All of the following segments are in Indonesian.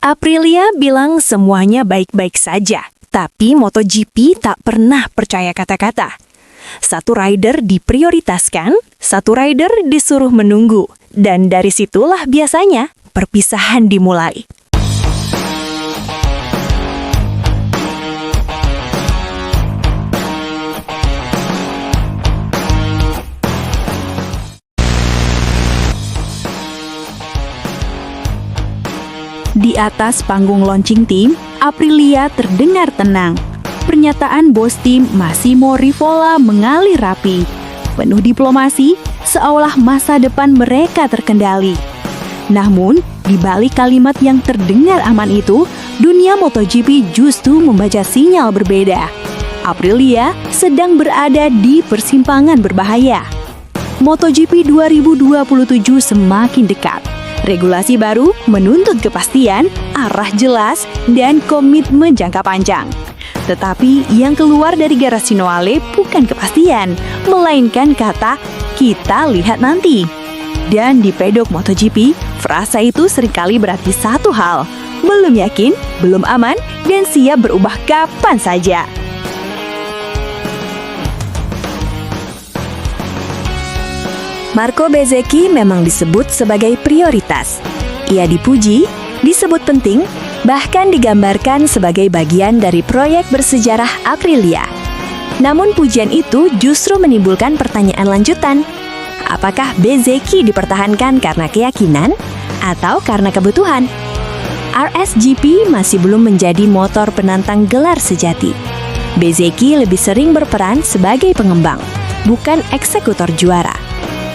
Aprilia bilang semuanya baik-baik saja, tapi MotoGP tak pernah percaya kata-kata. Satu rider diprioritaskan, satu rider disuruh menunggu, dan dari situlah biasanya perpisahan dimulai. Di atas panggung launching team, Aprilia terdengar tenang. Pernyataan bos tim Massimo Rivola mengalir rapi. Penuh diplomasi, seolah masa depan mereka terkendali. Namun, di balik kalimat yang terdengar aman itu, dunia MotoGP justru membaca sinyal berbeda. Aprilia sedang berada di persimpangan berbahaya. MotoGP 2027 semakin dekat. Regulasi baru menuntut kepastian, arah jelas, dan komitmen jangka panjang. Tetapi yang keluar dari garasi Noale bukan kepastian, melainkan kata, "Kita lihat nanti." Dan di pedok MotoGP, frasa itu seringkali berarti satu hal, belum yakin, belum aman, dan siap berubah kapan saja. Marco Bezzecchi memang disebut sebagai prioritas. Ia dipuji, disebut penting, bahkan digambarkan sebagai bagian dari proyek bersejarah Aprilia. Namun pujian itu justru menimbulkan pertanyaan lanjutan. Apakah Bezzecchi dipertahankan karena keyakinan atau karena kebutuhan? RSGP masih belum menjadi motor penantang gelar sejati. Bezzecchi lebih sering berperan sebagai pengembang, bukan eksekutor juara.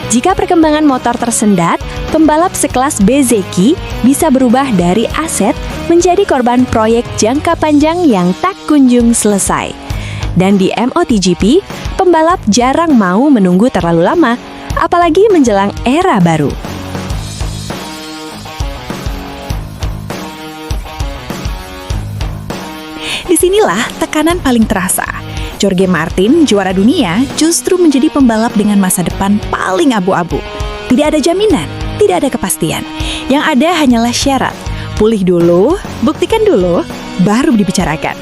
Jika perkembangan motor tersendat, pembalap sekelas Bezzecchi bisa berubah dari aset menjadi korban proyek jangka panjang yang tak kunjung selesai. Dan di MotoGP, pembalap jarang mau menunggu terlalu lama, apalagi menjelang era baru. Disinilah tekanan paling terasa. Jorge Martin, juara dunia, justru menjadi pembalap dengan masa depan paling abu-abu. Tidak ada jaminan, tidak ada kepastian. Yang ada hanyalah syarat. Pulih dulu, buktikan dulu, baru dibicarakan.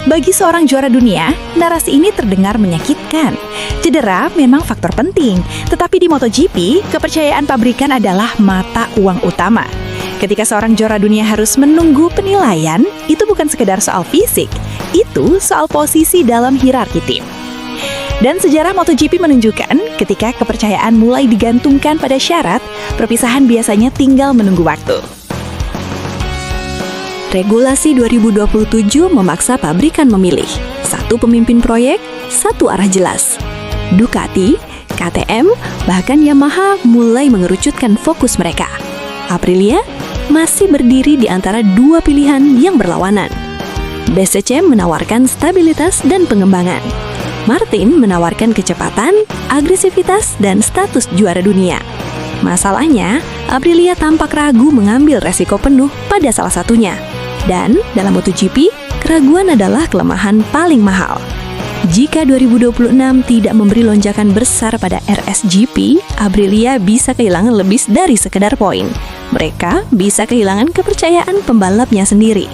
Bagi seorang juara dunia, narasi ini terdengar menyakitkan. Cedera memang faktor penting, tetapi di MotoGP, kepercayaan pabrikan adalah mata uang utama. Ketika seorang juara dunia harus menunggu penilaian, itu bukan sekedar soal fisik, itu soal posisi dalam hierarki tim. Dan sejarah MotoGP menunjukkan ketika kepercayaan mulai digantungkan pada syarat, perpisahan biasanya tinggal menunggu waktu. Regulasi 2027 memaksa pabrikan memilih satu pemimpin proyek, satu arah jelas. Ducati, KTM, bahkan Yamaha mulai mengerucutkan fokus mereka. Aprilia masih berdiri di antara dua pilihan yang berlawanan. Bezzecchi menawarkan stabilitas dan pengembangan. Martin menawarkan kecepatan, agresivitas, dan status juara dunia. Masalahnya, Aprilia tampak ragu mengambil resiko penuh pada salah satunya. Dan dalam MotoGP, keraguan adalah kelemahan paling mahal. Jika 2026 tidak memberi lonjakan besar pada RSGP, Aprilia bisa kehilangan lebih dari sekedar poin. Mereka bisa kehilangan kepercayaan pembalapnya sendiri.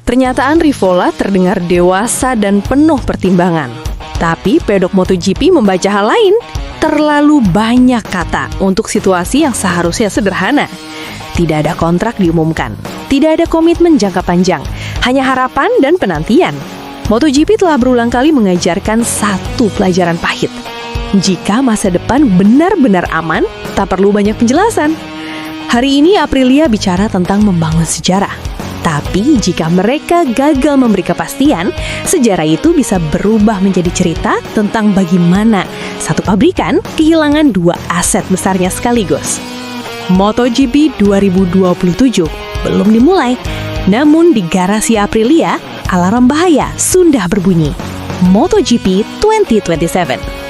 Pernyataan Rivola terdengar dewasa dan penuh pertimbangan. Tapi pedok MotoGP membaca hal lain. Terlalu banyak kata untuk situasi yang seharusnya sederhana. Tidak ada kontrak diumumkan. Tidak ada komitmen jangka panjang. Hanya harapan dan penantian. MotoGP telah berulang kali mengajarkan satu pelajaran pahit. Jika masa depan benar-benar aman, tak perlu banyak penjelasan. Hari ini Aprilia bicara tentang membangun sejarah. Tapi jika mereka gagal memberi kepastian, sejarah itu bisa berubah menjadi cerita tentang bagaimana satu pabrikan kehilangan dua aset besarnya sekaligus. MotoGP 2027 belum dimulai, namun di garasi Aprilia, alarm bahaya sudah berbunyi. MotoGP 2027.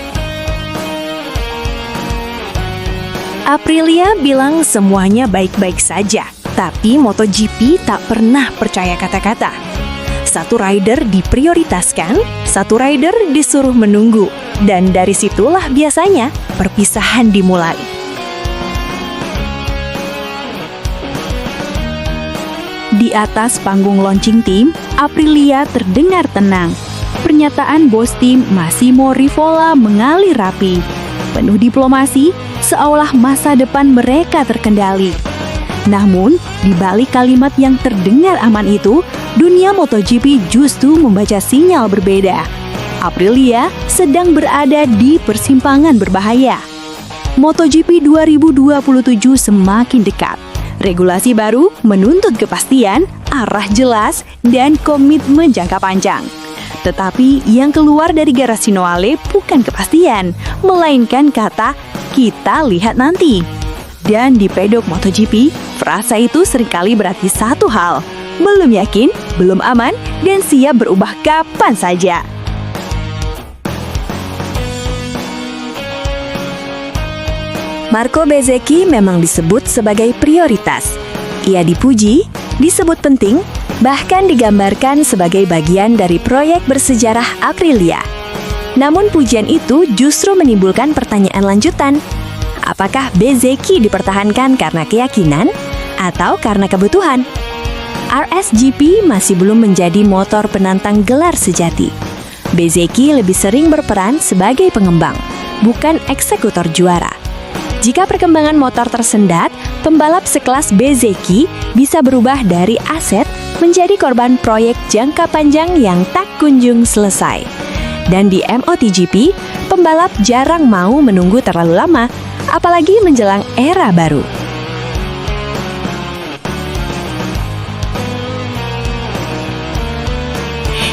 Aprilia bilang semuanya baik-baik saja, tapi MotoGP tak pernah percaya kata-kata. Satu rider diprioritaskan, satu rider disuruh menunggu, dan dari situlah biasanya perpisahan dimulai. Di atas panggung launching tim, Aprilia terdengar tenang. Pernyataan bos tim Massimo Rivola mengalir rapi. Penuh diplomasi, seolah masa depan mereka terkendali. Namun, di balik kalimat yang terdengar aman itu, dunia MotoGP justru membaca sinyal berbeda. Aprilia sedang berada di persimpangan berbahaya. MotoGP 2027 semakin dekat. Regulasi baru menuntut kepastian, arah jelas, dan komitmen jangka panjang. Tetapi yang keluar dari garasi Noale bukan kepastian, melainkan kata "kita lihat nanti". Dan di pedok MotoGP, frasa itu seringkali berarti satu hal: belum yakin, belum aman, dan siap berubah kapan saja. Marco Bezzecchi memang disebut sebagai prioritas. Ia dipuji, disebut penting, bahkan digambarkan sebagai bagian dari proyek bersejarah Aprilia. Namun pujian itu justru menimbulkan pertanyaan lanjutan. Apakah Bezzecchi dipertahankan karena keyakinan atau karena kebutuhan? RSGP masih belum menjadi motor penantang gelar sejati. Bezzecchi lebih sering berperan sebagai pengembang, bukan eksekutor juara. Jika perkembangan motor tersendat, pembalap sekelas Bezzecchi bisa berubah dari aset menjadi korban proyek jangka panjang yang tak kunjung selesai. Dan di MotoGP, pembalap jarang mau menunggu terlalu lama, apalagi menjelang era baru.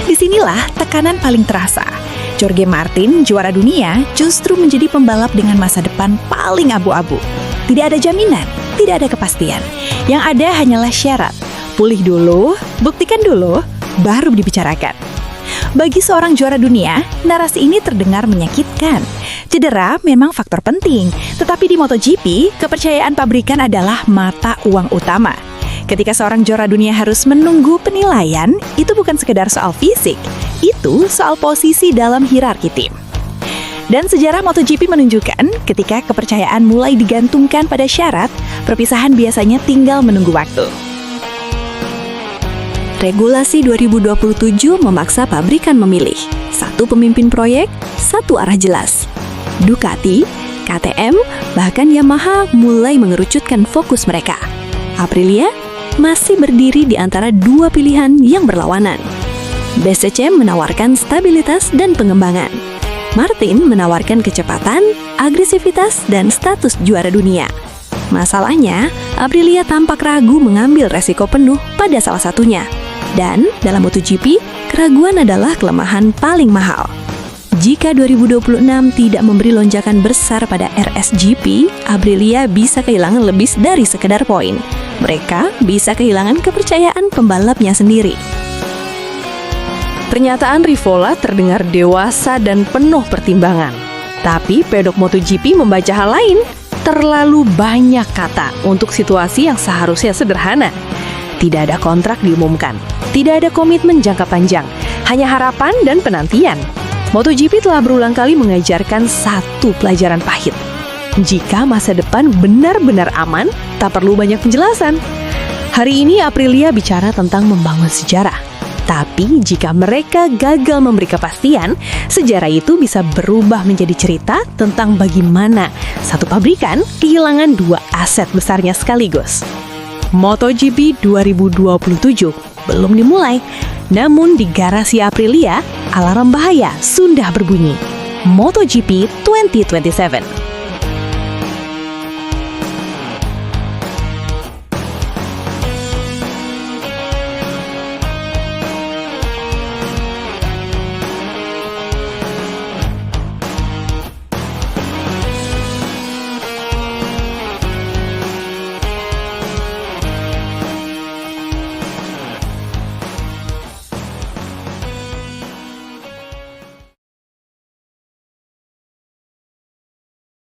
Disinilah tekanan paling terasa. Jorge Martin, juara dunia, justru menjadi pembalap dengan masa depan paling abu-abu. Tidak ada jaminan, tidak ada kepastian. Yang ada hanyalah syarat. Pulih dulu, buktikan dulu, baru dibicarakan. Bagi seorang juara dunia, narasi ini terdengar menyakitkan. Cedera memang faktor penting, tetapi di MotoGP, kepercayaan pabrikan adalah mata uang utama. Ketika seorang juara dunia harus menunggu penilaian, itu bukan sekedar soal fisik, itu soal posisi dalam hierarki tim. Dan sejarah MotoGP menunjukkan ketika kepercayaan mulai digantungkan pada syarat, perpisahan biasanya tinggal menunggu waktu. Regulasi 2027 memaksa pabrikan memilih satu pemimpin proyek, satu arah jelas. Ducati, KTM, bahkan Yamaha mulai mengerucutkan fokus mereka. Aprilia masih berdiri di antara dua pilihan yang berlawanan. Bezzecchi menawarkan stabilitas dan pengembangan. Martin menawarkan kecepatan, agresivitas, dan status juara dunia. Masalahnya, Aprilia tampak ragu mengambil resiko penuh pada salah satunya. Dan dalam MotoGP, keraguan adalah kelemahan paling mahal. Jika 2026 tidak memberi lonjakan besar pada RSGP, Aprilia bisa kehilangan lebih dari sekedar poin. Mereka bisa kehilangan kepercayaan pembalapnya sendiri. Pernyataan Rivola terdengar dewasa dan penuh pertimbangan. Tapi pedok MotoGP membaca hal lain. Terlalu banyak kata untuk situasi yang seharusnya sederhana. Tidak ada kontrak diumumkan. Tidak ada komitmen jangka panjang. Hanya harapan dan penantian. MotoGP telah berulang kali mengajarkan satu pelajaran pahit. Jika masa depan benar-benar aman, tak perlu banyak penjelasan. Hari ini Aprilia bicara tentang membangun sejarah. Tapi jika mereka gagal memberi kepastian, sejarah itu bisa berubah menjadi cerita tentang bagaimana satu pabrikan kehilangan dua aset besarnya sekaligus. MotoGP 2027 belum dimulai, namun di garasi Aprilia, alarm bahaya sudah berbunyi. MotoGP 2027.